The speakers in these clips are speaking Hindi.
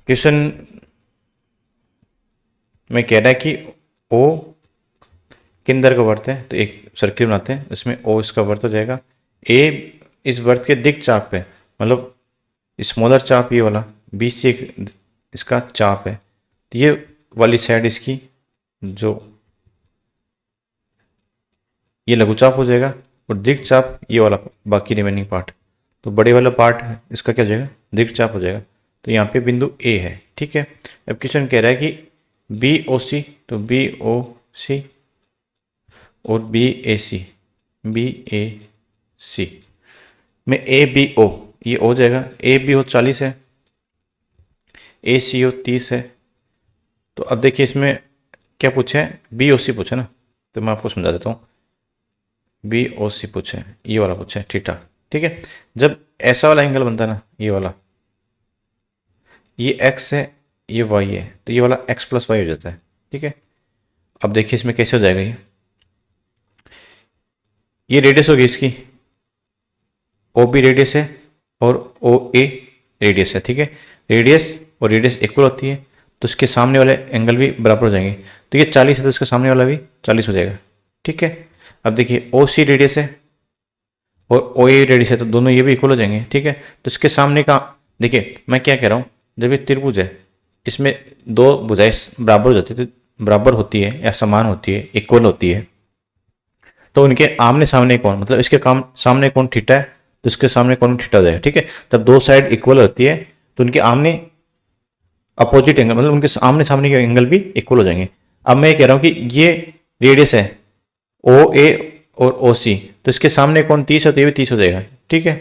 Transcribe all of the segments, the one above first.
क्वेश्चन में कह रहा है कि ओ के अंदर का वर्त है, तो एक सर्किल बनाते हैं, इसमें ओ इसका वर्त हो जाएगा, ए इस वर्त के दिक् चाप पे, मतलब स्मॉलर चाप ये वाला, बी सी एक इसका चाप है, तो ये वाली साइड इसकी जो ये लघुचाप हो जाएगा, और दिक् चाप ये वाला बाकी रिमेनिंग पार्ट, तो बड़े वाला पार्ट है इसका क्या हो जाएगा, दिक् चाप हो जाएगा। तो यहाँ पे बिंदु ए है, ठीक है। अब क्वेश्चन कह रहा है कि बी ओ सी, तो बी ओ सी और बी ए सी में ए बी ओ, ये हो जाएगा, ए बी ओ 40 है, ए सी ओ 30 है। तो अब देखिए इसमें क्या पूछा है, बी ओ सी पूछा ना, तो मैं आपको समझा देता हूँ। बी ओ सी पूछे, ये वाला पूछा है थीटा, ठीक है। जब ऐसा वाला एंगल बनता है ना, ये वाला, ये एक्स है, ये वाई है, तो ये वाला एक्स प्लस वाई हो जाता है, ठीक है। अब देखिए इसमें कैसे हो जाएगा, ये रेडियस होगी इसकी, ओ बी रेडियस है और ओ ए रेडियस है, ठीक है। रेडियस और रेडियस इक्वल होती है, तो इसके सामने वाले एंगल भी बराबर हो जाएंगे, तो ये 40 है तो इसके सामने वाला भी 40 हो जाएगा, ठीक है। अब देखिए ओ सी रेडियस है और ओ ए रेडियस है, तो दोनों ये भी इक्वल हो जाएंगे, ठीक है। तो इसके सामने का देखिए मैं क्या कह रहा हूँ, जब ये त्रिभुज है, इसमें दो भुजाएं बराबर हो जाती है, तो बराबर होती है या समान होती है, इक्वल होती है, तो उनके आमने सामने कौन, मतलब इसके काम सामने कौन थीटा है, तो इसके सामने कौन थीटा हो जाएगा, ठीक है। जब दो साइड इक्वल होती है तो उनके आमने अपोजिट एंगल, मतलब उनके आमने सामने के एंगल भी इक्वल हो जाएंगे। अब मैं ये कह रहा हूँ कि ये रेडियस है ओ ए और ओ सी, तो इसके सामने कौन 30 है, तो ये भी 30 हो जाएगा, ठीक है।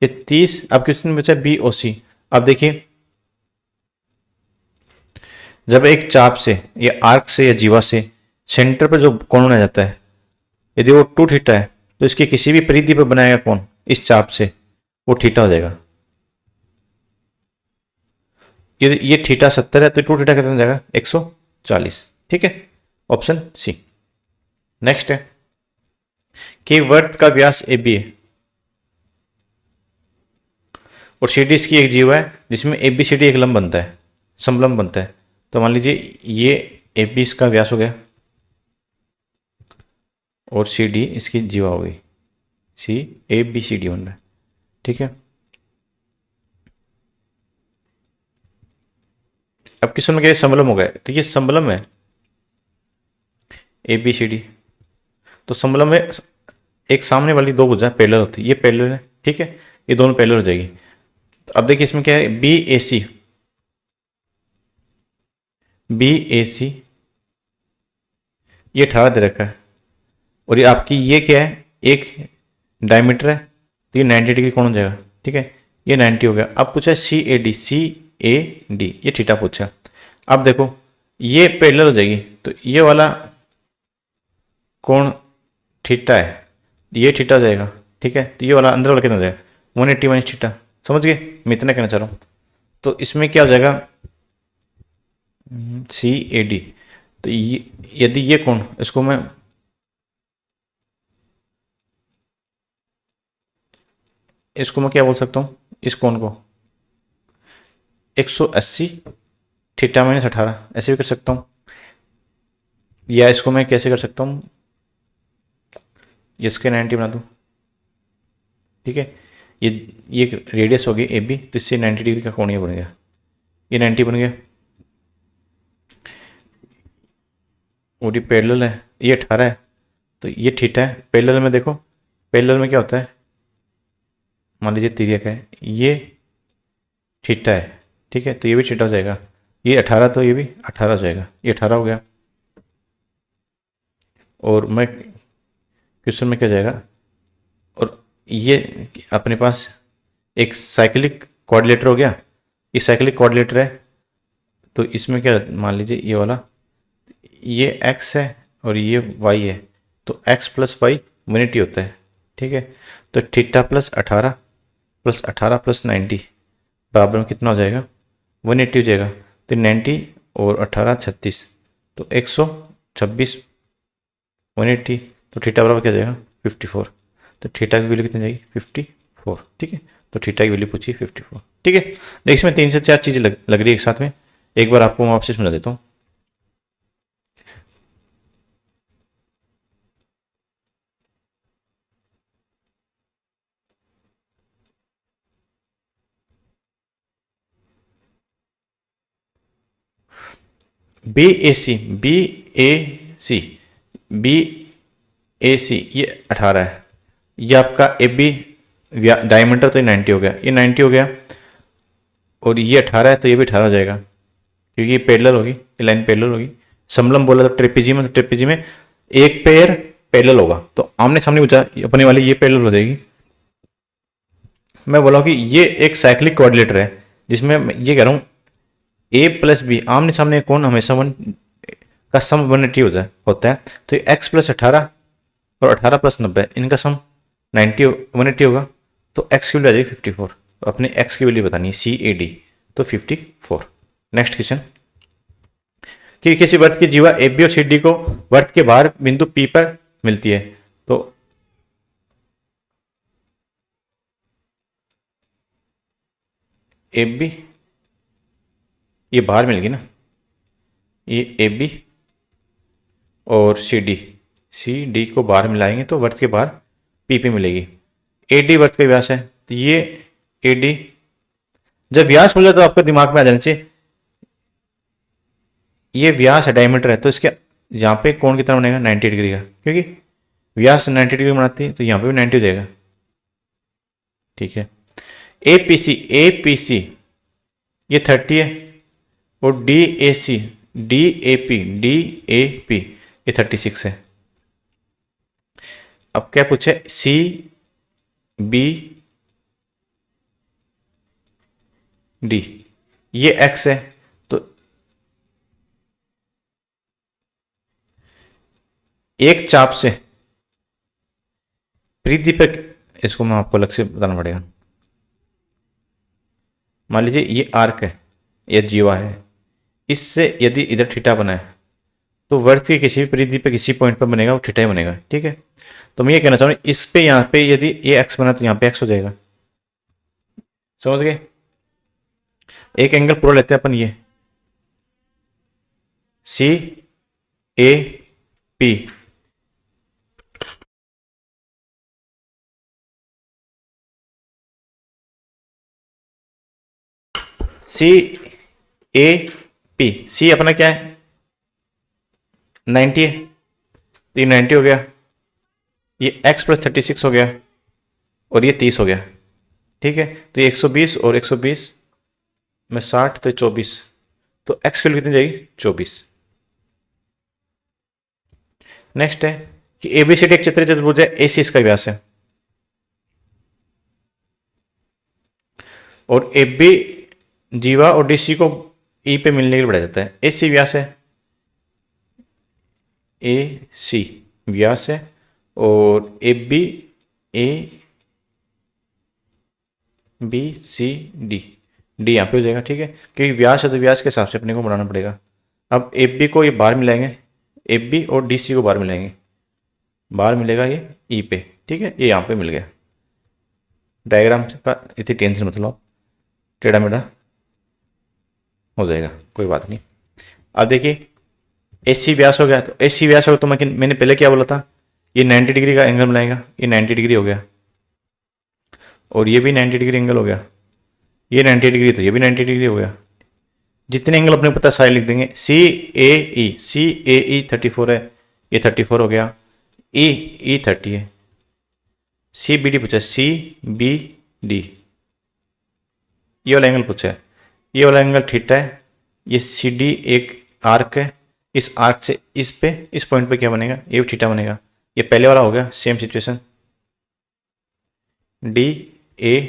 ये 30, अब क्वेश्चन में बचा बी ओ सी। अब देखिए जब एक चाप से या आर्क से या जीवा से सेंटर पर जो कोण बनाया जाता है, यदि वो 2 थीटा है, तो इसके किसी भी परिधि पर बनाया गया कोण इस चाप से वो थीटा हो जाएगा। यदि ये थीटा 70 है, तो 2 थीटा कितना हो जाएगा, 140, ठीक है। Option C. नेक्स्ट है कि वर्त का व्यास ए बी है और सी डी इसकी एक जीवा है, जिसमें ए बी सी डी एक लंब बनता है, समलंब बनता है। तो मान लीजिए ये ए बी इसका व्यास हो गया और सी डी इसकी जीवा हो गई, सी ए बी सी डी बन रहा है, ठीक है। अब किस में क्या समलंब हो गया, तो ये समलंब है ए बी सी डी, तो समलंब में एक सामने वाली दो भुजा पैरेलल होती है, ये पैरेलल है, ठीक है, ये दोनों पैरेलल हो जाएगी। तो अब देखिए इसमें क्या है, बी ए सी, बी ए सी ये 18 दे रखा है, और ये आपकी ये क्या है, एक डायमीटर है, तो ये 90 डिग्री कोण हो जाएगा, ठीक है, ये 90 हो गया। अब पूछा है C A D, C A D ये थीटा पूछा। अब देखो ये पैरेलल हो जाएगी, तो ये वाला कोण थीटा है, ये थीटा हो जाएगा, ठीक है। तो ये वाला अंदर वाला कितना हो जाएगा, 180 माइनस थीटा, समझ गए, मैं इतना कहना चाह रहा हूँ। तो इसमें क्या हो जाएगा, सी ए डी, तो ये यदि ये कोण, इसको मैं क्या बोल सकता हूँ, इस कोण को 180 थीटा माइनस 18 ऐसे भी कर सकता हूँ, या इसको मैं कैसे कर सकता हूँ, इसके 90 बना दूँ, ठीक है। ये रेडियस होगी ए बी, तो इससे 90 डिग्री का कोण ये बन गया, ये 90 बन गया, और ये पैरेलल है, ये 18 है, तो ये थीटा है। पैरेलल में देखो, पैरेलल में क्या होता है, मान लीजिए तिर्यक है, ये थीटा है, ठीक है, तो ये भी थीटा हो जाएगा, ये 18 तो ये भी 18 हो जाएगा, ये 18 हो गया। और मैं क्वेश्चन में क्या जाएगा, और ये अपने पास एक साइक्लिक कोऑर्डिनेटर हो गया, ये साइक्लिक कोऑर्डिनेटर है, तो इसमें क्या मान लीजिए ये वाला, ये x है और ये y है, तो x प्लस वाई 180 होता है, ठीक है। तो थीटा प्लस 18 प्लस 90 बराबर में कितना हो जाएगा, 180 हो जाएगा, तो 90 और 18 36, तो 126 180, तो थीटा बराबर क्या हो जाएगा 54, तो थीटा की वैल्यू कितनी जाएगी 54, ठीक है। तो थीटा की वैल्यू पूछी 54। ठीक है, देखिए इसमें 3 से 4 चीज़ें लग रही है एक साथ में। एक बार आपको मैं वापस समझा देता हूँ। बी ए सी, बी ए सी, बी ए सी ये 18 है। ये आपका ए बी डायमीटर तो ये 90 हो गया, ये 90 हो गया, और ये 18 है तो ये भी 18 हो जाएगा, क्योंकि ये पैरेलल होगी, ये लाइन पैरेलल होगी। समलम बोला तो ट्रेपेजी में, तो ट्रेपेजी में एक पेयर पैरेलल होगा, तो आमने सामने पूछा अपने वाली ये पैरेलल हो जाएगी। मैं बोला कि ये एक साइक्लिक कोऑर्डिनेटर है, जिसमें मैं ये कह रहा हूँ ए प्लस बी आमने सामने कौन हमेशा वन का सम 180 होता है, तो एक्स प्लस 18 और 18 प्लस 90 इनका सम 90 180 होगा, तो एक्स की वैल्यू आ जाएगी 54। अपने एक्स की वैल्यू बतानी है सी ए डी, तो 54। नेक्स्ट क्वेश्चन, कि किसी वृत्त की जीवा ए बी और सी डी को वृत्त के बाहर बिंदु पी पर मिलती है, तो ए बी ये बाहर मिल गई ना, ये ए बी और सी डी को बाहर मिलाएंगे तो वृत्त के बाहर पी पे मिलेगी। ए डी वृत्त का व्यास है, तो ये ए डी जब व्यास मिल जाए तो आपके दिमाग में आ जाना चाहिए ये व्यास है, डायमीटर है, तो इसके यहाँ पे कोण कितना बनेगा 90 डिग्री का, क्योंकि व्यास 90 डिग्री बनाती है, तो यहाँ पे भी 90 हो जाएगा। ठीक है, ए पी सी ये 30 है, और डी ए पी ये 36 है। अब क्या पूछे, सी बी डी ये एक्स है, तो एक चाप से परिदीपक, इसको मैं आपको अलग से बताना पड़ेगा। मान लीजिए ये आर्क है, ये जीवा है, इससे यदि इधर थीटा बना है तो वृत्त के किसी भी परिधि पे किसी पॉइंट पर बनेगा वो थीटा ही बनेगा। ठीक है, तो मैं ये कहना चाहूँ इस पे यहाँ पे यदि ये एक्स बना तो यहाँ पे एक्स हो जाएगा। समझ गए? एक एंगल पूरा लेते हैं अपन, ये सी A P, C A P, सी अपना क्या है 90 है, तो ये 90 हो गया, ये x प्लस 36 हो गया, और ये 30 हो गया। ठीक है, तो ये 120 और 120 में 60 तो 24, तो x की वैल्यू कितनी जाएगी 24। नेक्स्ट है कि एबीसीडी एक चित्रित चतुर्भुज है, एसी इसका व्यास है, और ए बी जीवा और डीसी को ई पे मिलने के लिए बढ़ाया जाता है। एसी व्यास है, ए सी व्यास है, और A B C D, D यहाँ पे हो जाएगा। ठीक है, क्योंकि व्यास है तो व्यास के हिसाब से अपने को बनाना पड़ेगा। अब ए बी को ये बाहर मिलाएंगे, ए बी और डी सी को बाहर मिलाएंगे, बाहर मिलेगा ये ई पे। ठीक है, ये यहाँ पे मिल गया। डायग्राम का इतनी टेंशन मतलब टेढ़ा मेढ़ा हो जाएगा, कोई बात नहीं। अब देखिए एसी व्यास हो गया, तो एसी व्यास हो गया तो मैंने पहले क्या बोला था, ये 90 डिग्री का एंगल बनाएगा, ये 90 डिग्री हो गया, और ये भी 90 डिग्री एंगल हो गया, ये 90 डिग्री तो ये भी 90 डिग्री हो गया। जितने एंगल अपने पता सारे लिख देंगे। सी ए ई 34 है, ये 34 हो गया, ई 30 है। सी बी डी पूछा, सी बी डी ये वाला एंगल पूछा है, ये वाला एंगल थीटा है, ये सी डी एक आर्क है, इस आर्क से इस पॉइंट पे क्या बनेगा, ये भी थीटा बनेगा। ये पहले वाला हो गया, सेम सिचुएशन। डी ए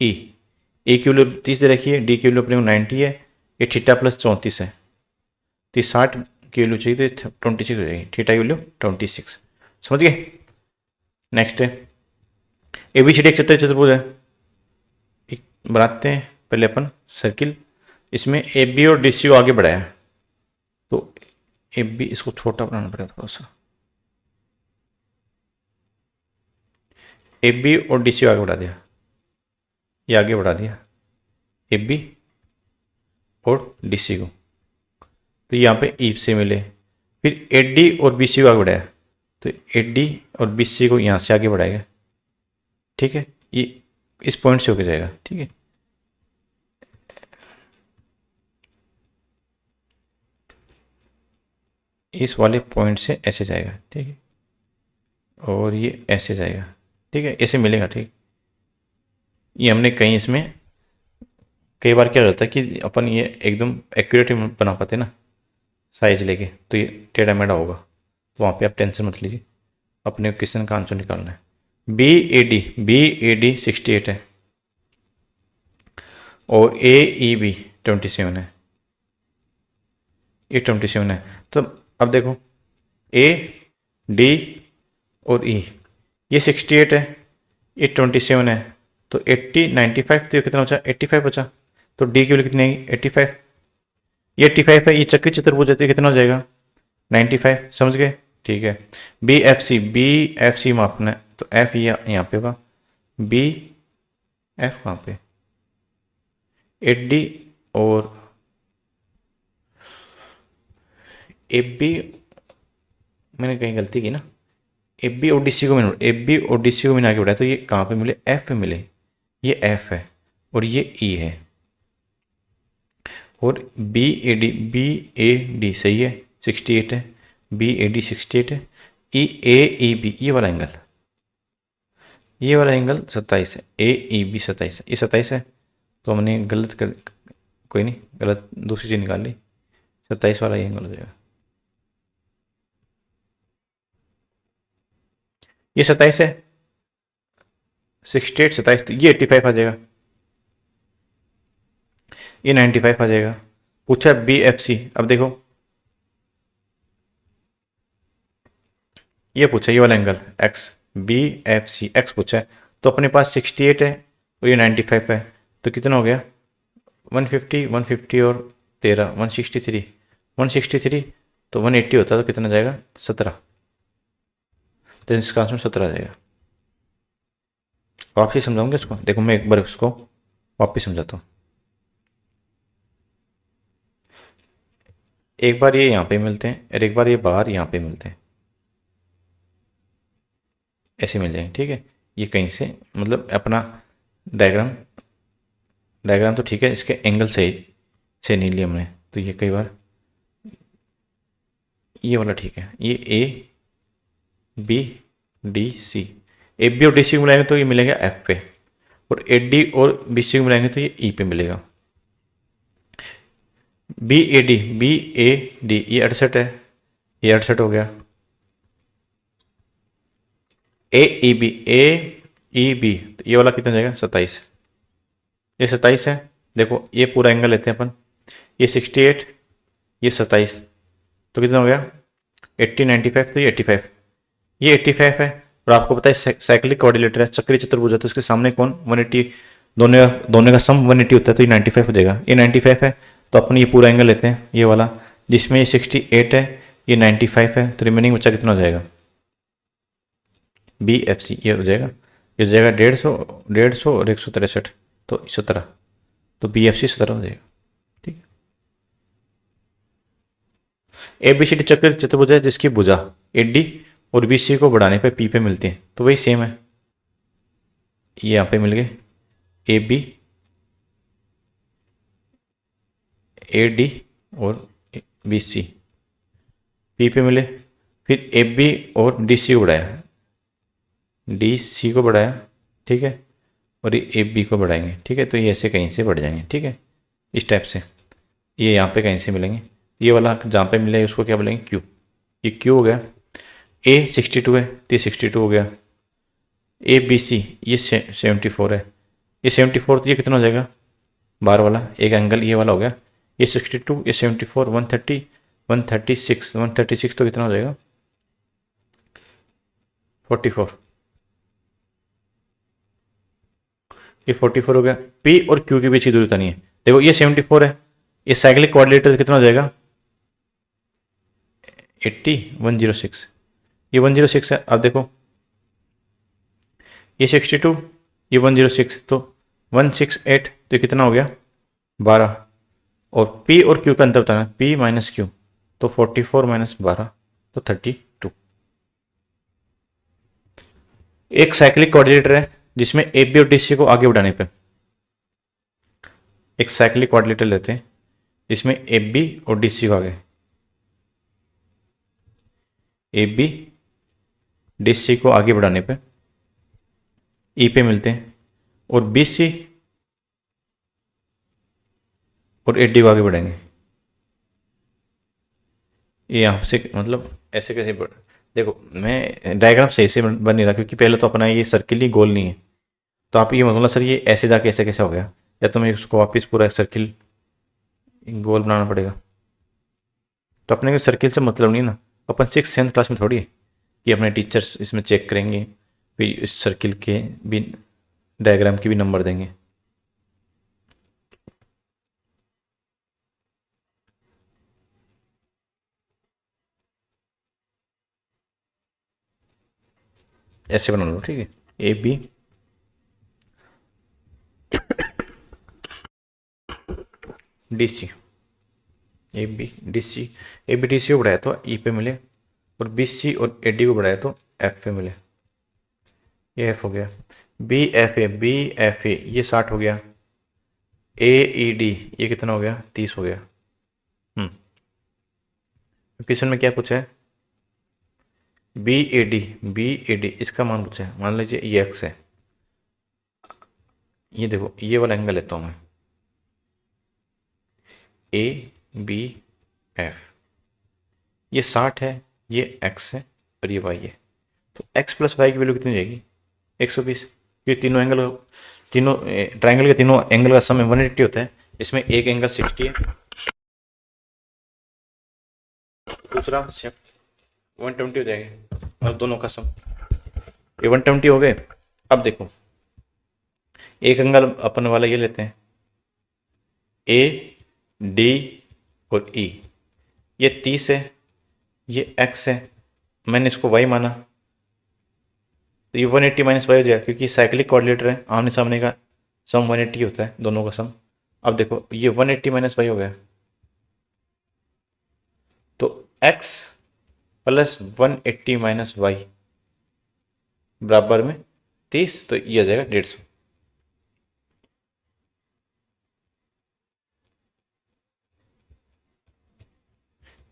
की वैल्यू 30 दे रखी है, डी की वैल्यू अपने को 90 है, ये थीटा प्लस 34 है, तो 60 की वैल्यू चाहिए तो 26 हो जाएगी, थीटा की वैल्यू 26। समझ गए? नेक्स्ट है एबीसीडी एक चतुर्भुज है, एक बनाते हैं पहले अपन सर्किल, इसमें ए बी और डी सी को आगे बढ़ाया, तो ए बी इसको छोटा बनाना पड़ेगा थोड़ा सा, ए बी और डी सी को आगे बढ़ा दिया, ये आगे बढ़ा दिया ए बी और डी सी को, तो यहाँ पे ई से मिले। फिर ए डी और बी सी को आगे बढ़ाया, तो ए डी और बी सी को यहाँ से आगे बढ़ाएगा। ठीक है, ये इस पॉइंट से होके जाएगा। ठीक है, इस वाले पॉइंट से ऐसे जाएगा। ठीक है, और ये ऐसे जाएगा। ठीक है, ऐसे मिलेगा। ठीक, ये हमने कहीं इसमें कई बार क्या रहता है कि अपन ये एकदम एक्यूरेट बना पाते ना साइज लेके, तो ये टेढ़ा मेढ़ा होगा, तो वहाँ पे आप टेंशन मत लीजिए, अपने क्वेश्चन का आंसर निकालना है। बी ए डी 68 है और ए ई बी 27 है, ये 27 है। तो अब देखो ए डी और ई, ये 68 है, ये 27 है, तो 80 95, तो ये कितना बचा? 85 बचा। तो डी की वैल्यू कितनी आएगी? 85। ये 85 है, ये चक्री चतुर्भुज है, तो कितना हो जाएगा? 95। समझ गए? ठीक है। बी एफ सी मापना है, तो एफ यहाँ पे होगा, बी एफ कहाँ पे? 80 और ए बी, मैंने कहीं गलती की ना, ए बी और डी सी को मैंने आगे बढ़ाया, तो ये कहाँ पे मिले? एफ पे मिले। ये एफ है और ये ई है, और बी ए डी सही है, 68 है, बी ए डी 68 है, ई बी ये वाला एंगल 27 है, ए ई बी 27 है, ये 27 है, तो हमने गलत कर, कोई नहीं, गलत दूसरी चीज़ निकाल ली, 27 वाला ये एंगल हो जाएगा। ये 27 है, 68 27, तो ये 85 आ जाएगा, ये 95 आ जाएगा। पूछा बी एफ सी, अब देखो ये पूछा, ये वाला angle X, B F C X पूछा है, तो अपने पास 68 है और ये 95 है, तो कितना हो गया? 150 और 13 163, तो 180 होता तो कितना जाएगा? 17, तो इसका आंसर 17 आ जाएगा। वापसी समझाऊंगे इसको, देखो मैं एक बार इसको वापस समझाता हूँ। एक बार ये यहाँ पे मिलते हैं और एक बार ये बाहर यहाँ पे मिलते हैं, ऐसे मिल जाएंगे। ठीक है, ये कहीं से मतलब अपना डायग्राम तो ठीक है, इसके एंगल से नहीं लिया हमने, तो ये कई बार ये वाला ठीक है, ये A B D C, A B और डी सी को मिलाएंगे तो ये मिलेगा एफ पे, और ए डी और बी सी को मिलाएंगे तो ये ई पे मिलेगा। बी ए डी ये 68 है, ये 68 हो गया। ए ई बी, तो ये वाला कितना जाएगा? 27, ये 27 है। देखो ये पूरा एंगल लेते हैं अपन, ये 68, ये 27, तो कितना हो गया? 80 95, तो ये 85, ये 85 है। और आपको पता है साइक्लिक कोऑर्डिनेटर है, चक्री चतुर्भुज है, तो इसके सामने कौन? 180, दोनों का सम 180 होता है, तो ये 95 हो जाएगा। ये 95 है, तो अपन ये पूरा एंगल लेते हैं, ये वाला जिसमें ये 68 है, ये 95 है, तो रिमेनिंग बच्चा कितना हो जाएगा? बी एफ सी ये हो जाएगा, 150 और 163, तो 17, तो बी एफ सी 17 हो जाएगा। ठीक है, ए बी सी डी चक्र चतुर्भुज है जिसकी भुजा ए डी और बी सी को बढ़ाने पे पी पे मिलती है, तो वही सेम है, ये यहाँ पे मिल गए ए बी ए डी और बी सी पी पे मिले, फिर ए बी और डी सी को बढ़ाया, ठीक है, और ये ए बी को बढ़ाएंगे। ठीक है, तो ये ऐसे कहीं से बढ़ जाएंगे। ठीक है, इस टाइप से ये यहाँ पे कहीं से मिलेंगे, ये वाला जहाँ पे मिले उसको क्या बोलेंगे? क्यू। ये क्यू हो गया। ए 62 है, तो ये 62 हो गया। ए बी सी ये 74 है, ये 74, तो ये कितना हो जाएगा? बार वाला एक एंगल ये वाला हो गया, ये 62, ये 74, 130 136, तो कितना हो जाएगा? 44, ये 44 हो गया। पी और क्यू के बीच की दूरी उतनी है, देखो ये 74 है, ये साइक्लिक कोऑर्डिनेटर कितना हो जाएगा? 80 106, ये 106 है। अब देखो ये 62, ये 106, तो 168, तो ये कितना हो गया 12। और P और Q का अंतर बताना, P माइनस Q, तो 44 माइनस 12 तो 32। एक साइक्लिक कोऑर्डिनेटर है जिसमें ए बी और डी सी को आगे बढ़ाने पर, एक साइक्लिक कोऑर्डिनेटर लेते हैं जिसमें ए बी और डी सी को आगे, ए बी डी सी को आगे बढ़ाने पर ई पे मिलते हैं, और बी सी और ए डी को आगे बढ़ेंगे। ये यहाँ से मतलब ऐसे कैसे देखो मैं डायग्राम सही से बन नहीं रहा क्योंकि पहले तो अपना ये सर्किल ही गोल नहीं है, तो आप ये मत बोलना सर ये ऐसे जाके ऐसे कैसे हो गया, या तो मैं उसको वापस पूरा एक सर्किल गोल बनाना पड़ेगा। तो अपने को सर्किल से मतलब नहीं ना, अपन 6th क्लास में थोड़ी है कि अपने टीचर्स इसमें चेक करेंगे फिर इस सर्किल के भी डायग्राम के भी नंबर देंगे। ऐसे बना लो, ठीक है। A B D C, A B D C, A B D C को बढ़ाया तो ई पे मिले, और बी सी और ए डी को बढ़ाया तो एफ पे मिले। ये एफ हो गया। बी एफ ए ये 60 हो गया। ए ई डी ये कितना हो गया 30 हो गया। क्वेश्चन में क्या पूछा है, बी ए डी इसका मान पूछा है। मान लीजिए ये एक्स है, ये देखो ये वाला एंगल लेता हूँ मैं, ए बी एफ, ये 60 है, ये एक्स है और ये वाई है, तो एक्स प्लस वाई की वैल्यू कितनी जाएगी 120। ये तीनों एंगल, तीनों ट्राइंगल के तीनों एंगल का सम 180 होता है, इसमें एक एंगल 60 है, दूसरा 120 हो जाएगा, और दोनों का सम ये 120 हो गए। अब देखो एक एंगल अपन वाला ये लेते हैं, ए डी और ई, ये 30 है, ये एक्स है, मैंने इसको वाई माना, तो ये 180 माइनस वाई हो जाएगा क्योंकि साइक्लिक कोऑर्डिनेटर है, आमने सामने का सम 180 होता है दोनों का सम। अब देखो ये 180 माइनस वाई हो गया, तो x प्लस 180 माइनस वाई बराबर में 30, तो ये आ जाएगा 150।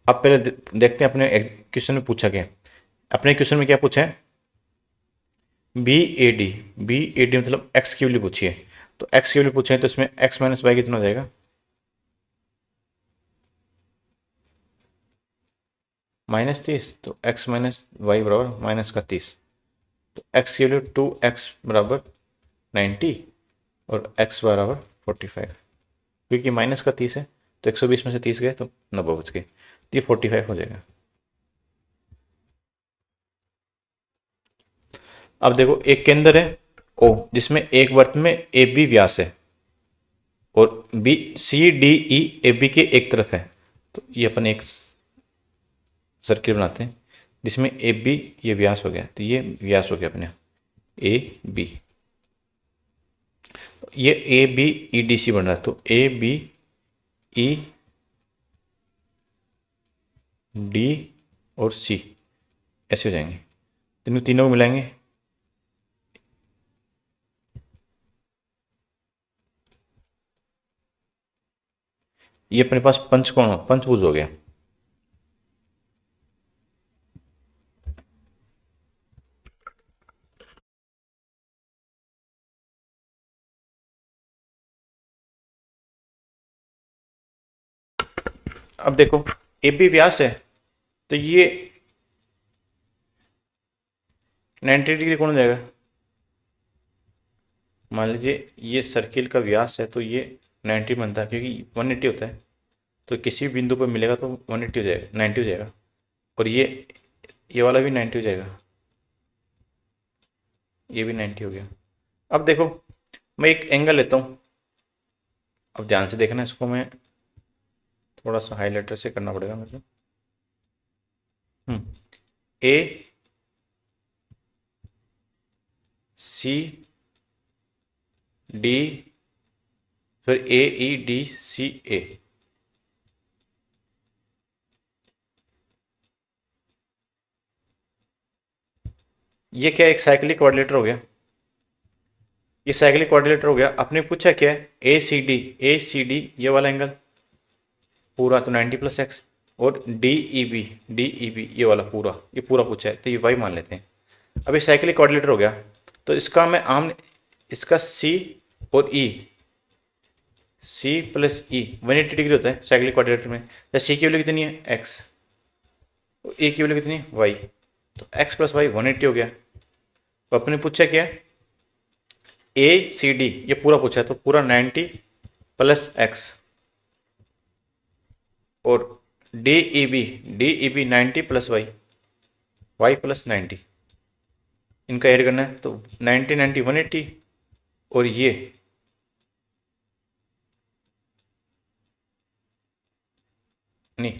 अब पहले देखते हैं अपने क्वेश्चन में पूछा क्या। अपने क्वेश्चन में क्या पूछा है, बी ए डी मतलब x की वैल्यू पूछी है, तो x की वैल्यू पूछे है तो इसमें x माइनस वाई कितना हो जाएगा -30, तो x माइनस वाई बराबर माइनस का 30, तो x की वैल्यू 2x बराबर 90 और x बराबर 45, क्योंकि माइनस का 30 है तो 120 में से 30 गए तो 90 बच गए, तो ये 45 हो जाएगा। अब देखो एक केंद्र है O जिसमें एक वृत्त में ए बी व्यास है और B C D E A B के एक तरफ है, तो ये अपन एक सर्किल बनाते हैं जिसमें ए बी ये व्यास हो गया, तो ये व्यास हो गया अपने ए बी, ये A B E D C बन रहा है, तो ए बी ई डी और सी ऐसे हो जाएंगे, तीनों को मिलाएंगे, ये अपने पास पंचकोण पंचभुज हो गया। अब देखो ए बी व्यास है तो ये 90 डिग्री कौन हो जाएगा, मान लीजिए ये सर्किल का व्यास है तो ये 90 बनता है क्योंकि 180 होता है, तो किसी भी बिंदु पर मिलेगा तो 180 हो जाएगा 90 हो जाएगा, और ये वाला भी 90 हो जाएगा, ये भी 90 हो गया। अब देखो मैं एक एंगल लेता हूँ, अब ध्यान से देखना इसको, मैं थोड़ा सा हाईलाइटर से करना पड़ेगा मेरे को। ए सी डी फिर AEDCA। ये क्या एक साइक्लिक क्वाड्रिलेटर हो गया, ये साइक्लिक क्वाड्रिलेटर हो गया। आपने पूछा क्या है, ACD ये वाला एंगल पूरा तो 90 + x, और DEB ये वाला पूरा, ये पूरा पूछा है तो ये y मान लेते हैं। अब ये साइक्लिक क्वाड्रिलेटर हो गया, तो इसका मैं इसका C और C + E 180 डिग्री होता है साइक्लिक क्वाड्रिलेटर में। या C की वैल्यू कितनी है x, और E की वैल्यू कितनी है y, तो x + y 180 हो गया। तो अपने पूछा क्या, ACD ये पूरा पूछा है तो पूरा 90 + x, और DEB 90 + y + 90, इनका ऐड करना है तो 90 90 180, और ये नहीं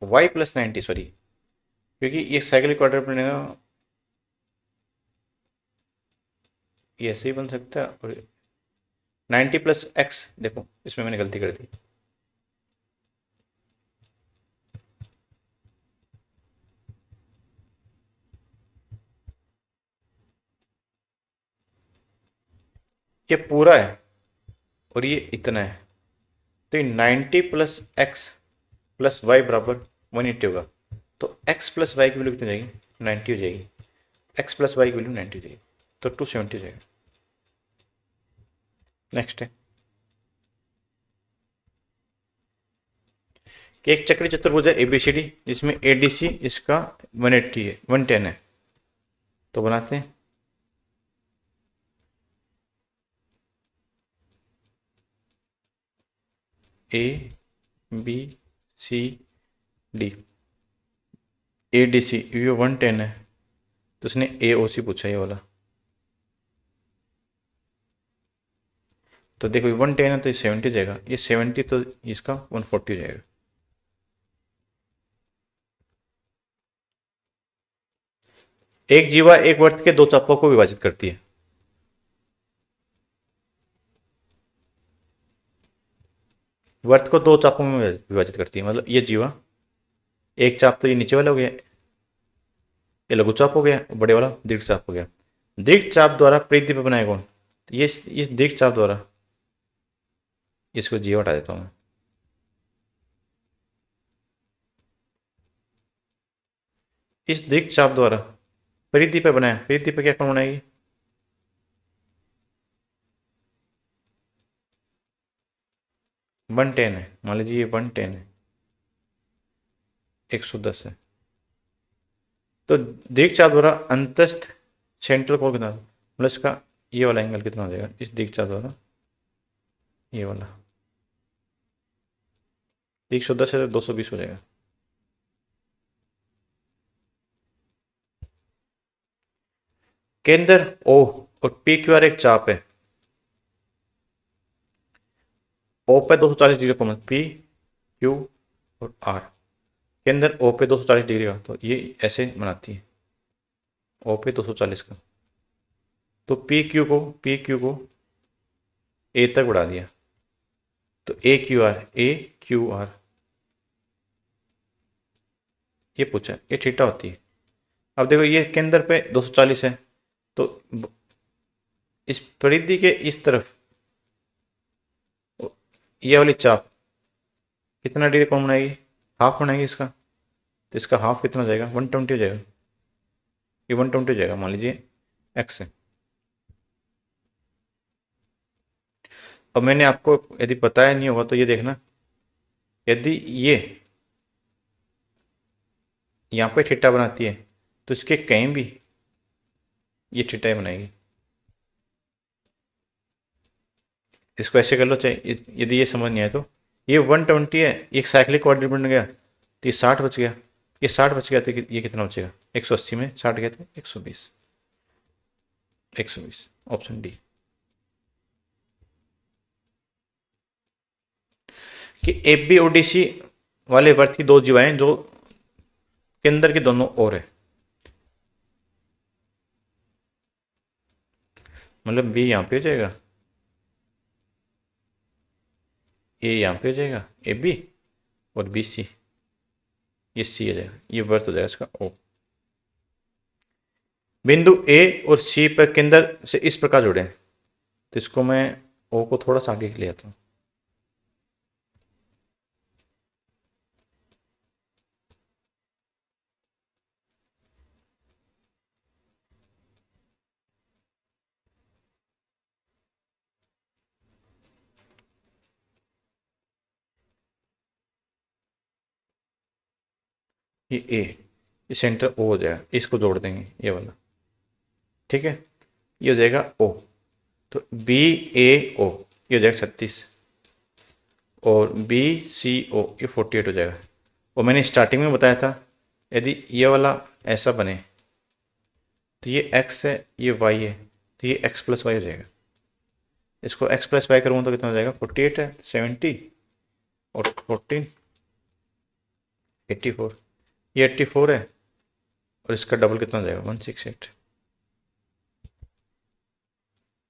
y + 90 सॉरी, क्योंकि ये साइक्लिक क्वाड्रेट बनेगा, ये ऐसे ही बन सकता है। और 90 + x, देखो इसमें मैंने गलती कर दी, ये पूरा है और ये इतना है, तो ये 90 + x + y = 180 होगा। तो x + y की वैल्यू कितनी हो जाएगी, 90 हो जाएगी। x + y की वैल्यू 90 हो जाएगी, तो 270 हो जाएगा। नेक्स्ट है कि एक चक्री चतुर्भुज है ABCD, जिसमें ADC इसका 180 है, 110 है। तो बनाते हैं, ABCD, ADC ये 110 है, तो उसने AOC पूछा ये वाला। तो देखो ये 110 है तो ये 70 हो जाएगा, ये 70 तो इसका 140 हो जाएगा। एक जीवा एक वर्त के दो चापों को विभाजित करती है। वर्त को दो चापों में विभाजित करती है, मतलब ये जीवा, एक चाप तो ये नीचे वाला हो गया, ये लघु चाप हो गया, बड़े वाला दीर्घ चाप हो गया। दीर्घ चाप द्वारा परिधि पे बनाए कौन, तो ये इस दीर्घ चाप द्वारा, इसको जीवा हटा देता हूं मैं। इस दीर्घ चाप द्वारा परिधि पे बनाया, परिधि पे क्या कौन बनाएगी, 110 है, मान लीजिए ये 110 है, 110 है। तो दीर्घ चाप द्वारा अंतस्थ सेंट्रल कोण कितना, मतलब इसका ये वाला एंगल कितना हो जाएगा इस दीर्घ चाप द्वारा, ये वाला 110 है तो 220 हो जाएगा। केंद्र O और PQR एक चाप है, O पे 240 डिग्री कॉमन, PQ और R, केंद्र O पे 240 डिग्री का, तो ये ऐसे बनाती है O पे 240 का। तो PQ को A तक बढ़ा दिया, तो AQR ये पूछा, ये थीटा होती है। अब देखो ये केंद्र पे 240 है, तो इस परिधि के इस तरफ ये वाली चाप कितना डिग्री कौन बनाएगी, हाफ बनाएगी इसका, तो इसका हाफ कितना हो जाएगा, 120 हो जाएगा, ये 120 हो जाएगा, मान लीजिए x है। अब मैंने आपको यदि बताया नहीं होगा तो ये देखना, यदि ये यहाँ पे थीटा बनाती है तो इसके कहीं भी ये थीटा ही बनाएगी। इसको ऐसे कर लो, चाहे यदि ये समझ नहीं आए तो, ये 120 है, एक साइक्लिक क्वाड्रेंट बन गया, तो ये 60 बच गया, ये 60 बच गया तो ये कितना बचेगा, 180 में 60 गया तो 120, 120 ऑप्शन डी। कि ABODC वाले वर्त की दो जीवाएं जो केंद्र के दोनों ओर है, मतलब बी यहाँ पे हो जाएगा, ए यहाँ पे हो जाएगा, ए बी, और बी सी, ये सी हो जाएगा, ये वर्थ हो जाएगा इसका ओ। बिंदु ए और सी पर केंद्र से इस प्रकार जुड़े हैं, तो इसको मैं ओ को थोड़ा सा आगे ले आता हूँ। ये सेंटर ओ हो जाएगा, इसको जोड़ देंगे ये वाला, ठीक है, ये हो जाएगा ओ। तो बी ए ओ ये हो जाएगा 36, और बी सी ओ ये 48 हो जाएगा। और मैंने स्टार्टिंग में बताया था यदि ये वाला ऐसा बने तो ये x है, ये y है, तो ये x प्लस वाई हो जाएगा। इसको x प्लस वाई करूँगा तो कितना हो जाएगा, 48 है, 70 और 14 84, ये 84 है, और इसका डबल कितना हो जाएगा, 168।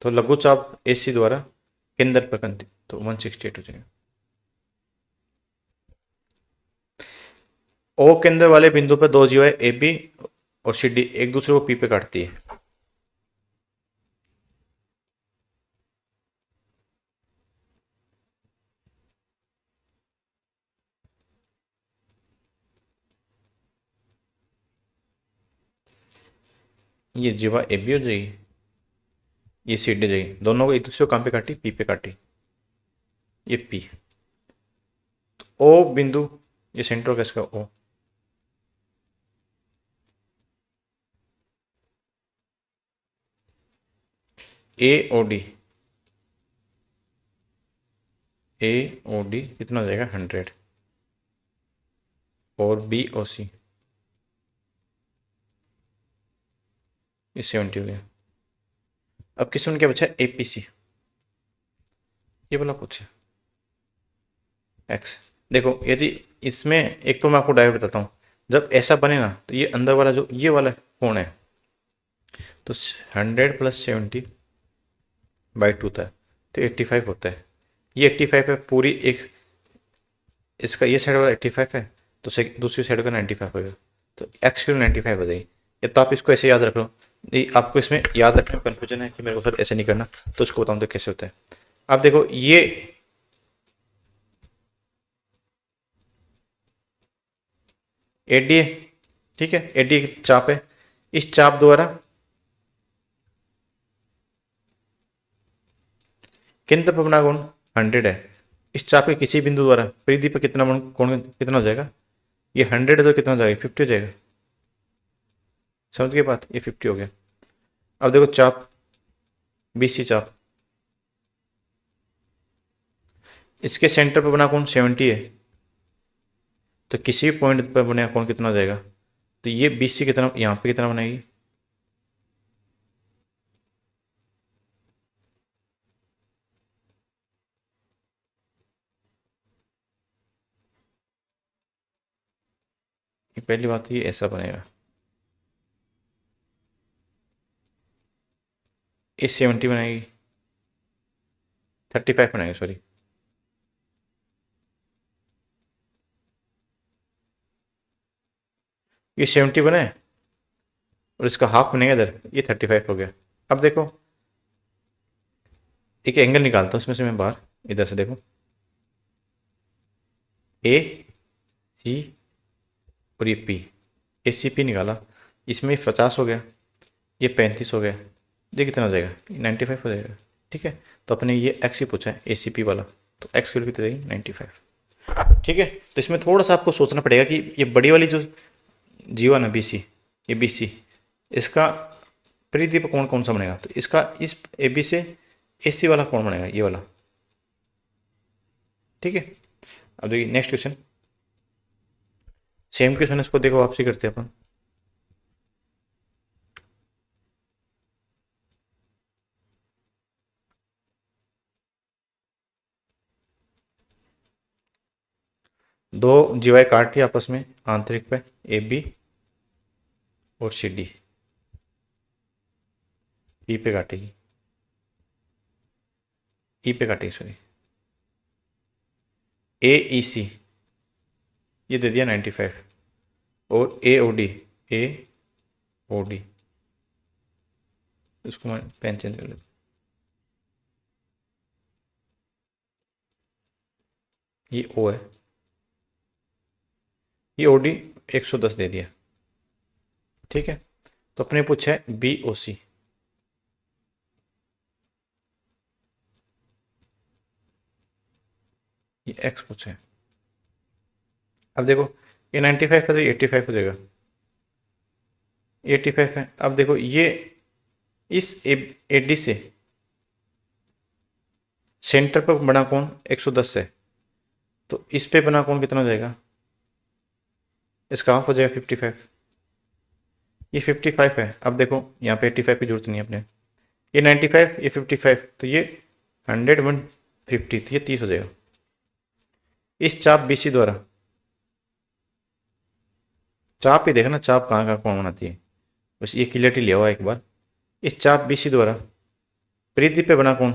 तो लघुचाप AC द्वारा केंद्र पर कंति, तो 168 हो जाएगा। ओ केंद्र वाले बिंदु पर दो जीवाएं ए बी और सी डी एक दूसरे को पी पे काटती है। ये जीवा ए बी हो जाएगी, ये सी डी जाएगी, दोनों को एक दूसरे को कहाँ पे काटी, पी पे काटी, ये पी। तो ओ बिंदु, ये सेंटर होगा इसका ओ, ए ओ डी, ए ओ डी कितना हो जाएगा 100, और बी ओ सी ये 70 हो गया। अब किसी ने क्या पूछा, ए पी सी, ये वाला पूछा एक्स। देखो यदि इसमें एक तो मैं आपको डायरेक्ट बताता हूँ, जब ऐसा बने ना तो ये अंदर वाला जो ये वाला कोण है, तो 100 प्लस 70 बाई 2 था, तो 85 होता है। ये 85 है पूरी एक, इसका ये साइड वाला 85 है, तो दूसरी साइड का 95 होगा, तो एक्स की 95 हो जाएगी। या तो आप इसको ऐसे याद रख लो, नहीं आपको इसमें याद रखने में कन्फ्यूजन है कि मेरे को सर ऐसे नहीं करना, तो उसको बताऊँ तो कैसे होता है। आप देखो ये एडी है, ठीक है, एडी चाप है, इस चाप द्वारा केंद्र पर बना कोण 100 है, इस चाप के किसी बिंदु द्वारा परिधि पर कितना कोण कितना हो जाएगा, ये 100 है तो कितना हो जाएगा 50 हो जाएगा। समझ गए बात, ये 50 हो गया। अब देखो चाप BC चाप, इसके सेंटर पर बना कोण 70 है, तो किसी भी पॉइंट पर बना कोण कितना हो जाएगा, तो ये BC कितना यहाँ पे कितना बनाएगी, ये पहली बात तो ये ऐसा बनेगा, ये 70 बनाएगी, 35 बनाएगी सॉरी, ये 70 बने और इसका हाफ बनेगा इधर, ये 35 हो गया। अब देखो एक एंगल निकालता हूँ इसमें से मैं बाहर, इधर से देखो ए सी और ये पी, ए सी पी निकाला, इसमें 50 हो गया, ये 35 हो गया, ये कितना हो जाएगा 95 हो जाएगा, ठीक है। तो अपने ये एक्स ही पूछा है ए सी पी वाला, तो एक्स की वैल्यू कितनी जाएगी 95, ठीक है। तो इसमें थोड़ा सा आपको सोचना पड़ेगा कि ये बड़ी वाली जो जीवा ना बी सी, ये बी सी, इसका परिधि पर कौन कौन सा बनेगा, तो इसका इस ए बी से ए सी वाला कौन बनेगा, ये वाला, ठीक है। अब देखिए नेक्स्ट क्वेश्चन, सेम क्वेश्चन, इसको देखो वापसी करते हैं अपन। दो जीवाएं काट रही आपस में आंतरिक पे, ए बी और सी डी, पी पे काटेगी, ई पे काटी, सॉरी, ए ई सी ये दे दिया 95, और ए ओ डी, ए ओ डी, इसको मैं पेन चेंज कर लेता, ये ओ है, ये ओ डी 110 दे दिया। ठीक है, तो अपने पूछा है बी ओ सी, ये एक्स पूछा है। अब देखो ये 95 है तो ये 85 हो जाएगा, 85 है। अब देखो ये इस ए डी से सेंटर पर बना कोण 110 है, तो इस पे बना कोण कितना हो जाएगा, इसका हाफ हो जाएगा 55, ये 55 है। अब देखो यहाँ पे 85 की जरूरत नहीं है अपने, ये 95, ये 55, तो ये 100 150, तो ये 30 हो जाएगा। इस चाप बीसी द्वारा, चाप ही देखना चाप कहाँ कहाँ कौन बनाती है, बस ये क्लियरिटी लिया हुआ एक बार। इस चाप बीसी द्वारा परिधि पे बना कोण,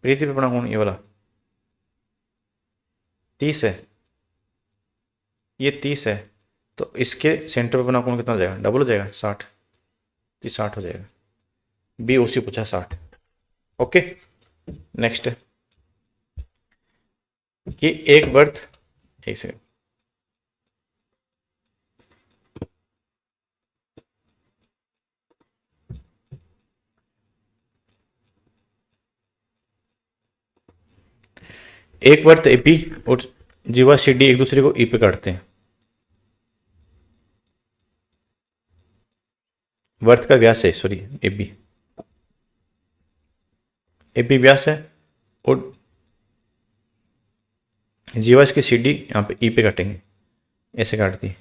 परिधि पे बना कोण ये वाला 30 है, ये 30 है, तो इसके सेंटर पे बना कोण कितना हो जाएगा, डबल हो जाएगा 60, ये 60 हो जाएगा। बी ओ सी पूछा 60। ओके, नेक्स्ट है कि एक वर्त, एक सेकंड, एक वर्त एपी और जीवा सी डी एक दूसरे को ई पे काटते हैं। वर्त का व्यास है, सॉरी एबी, एबी व्यास है, और जीवा इसकी सी डी यहाँ पे ई पे काटेंगे, ऐसे काट दी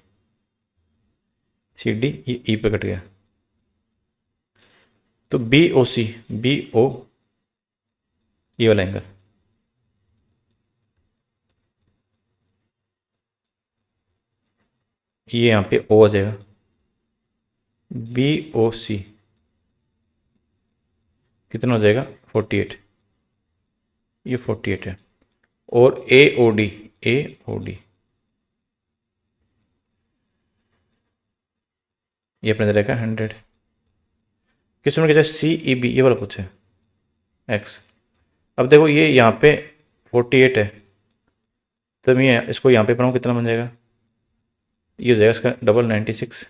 सी डी, ये ई पे कट गया, तो बी ओ सी, बी ओ ये वाला एंगल, ये यहाँ पे ओ आ जाएगा, बी ओ सी कितना हो जाएगा 48, ये 48 है, और ए ओ डी, ए ओ डी ये अपने रहेगा 100। किस नंबर कैसे सी ई बी ये वाला पूछे एक्स। अब देखो ये यहाँ पे 48 है, तो मैं इसको यहाँ पे बनाऊँ कितना बन जाएगा, ये हो जाएगा इसका डबल 96,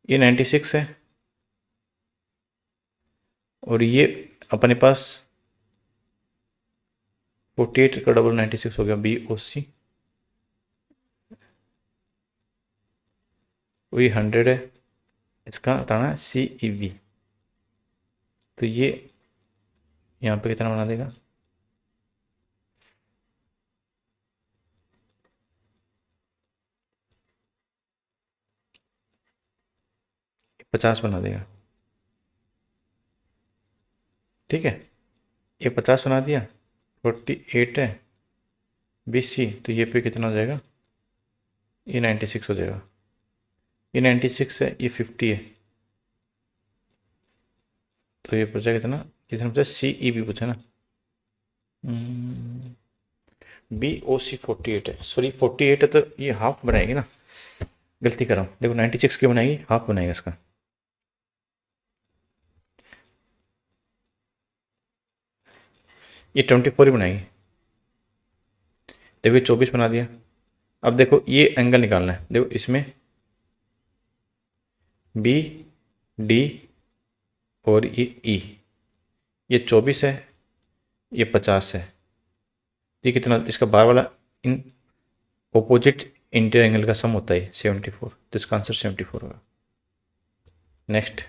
ये 96 है, और ये अपने पास 48 का डबल 96 हो गया, बी ओ सी, वही 100 है, इसका बताना सी ई वी, तो ये यहाँ पे कितना बना देगा, पचास बना देगा। ठीक है, ये 50 बना दिया, 48 है बी सी, तो ये पे कितना हो जाएगा, ये 96 हो जाएगा, ये 96 है, ये 50 है, तो ये पूछा कितना, किसने पूछा सी ई बी पूछा ना, बी ओ सी 48 है, सॉरी 48 है, तो ये हाफ बनाएगी ना, गलती कर रहा हूँ, देखो 96 क्यों बनाएगी, हाफ बनाएगा इसका, ये 24 ही बनाएगी, देखो ये 24 बना दिया। अब देखो ये एंगल निकालना है, देखो इसमें बी डी और ये ई, ये 24 है, ये 50 है, ये कितना, इसका बार वाला इन ऑपोजिट इंटर एंगल का सम होता है 74, तो इसका आंसर 74 होगा। नेक्स्ट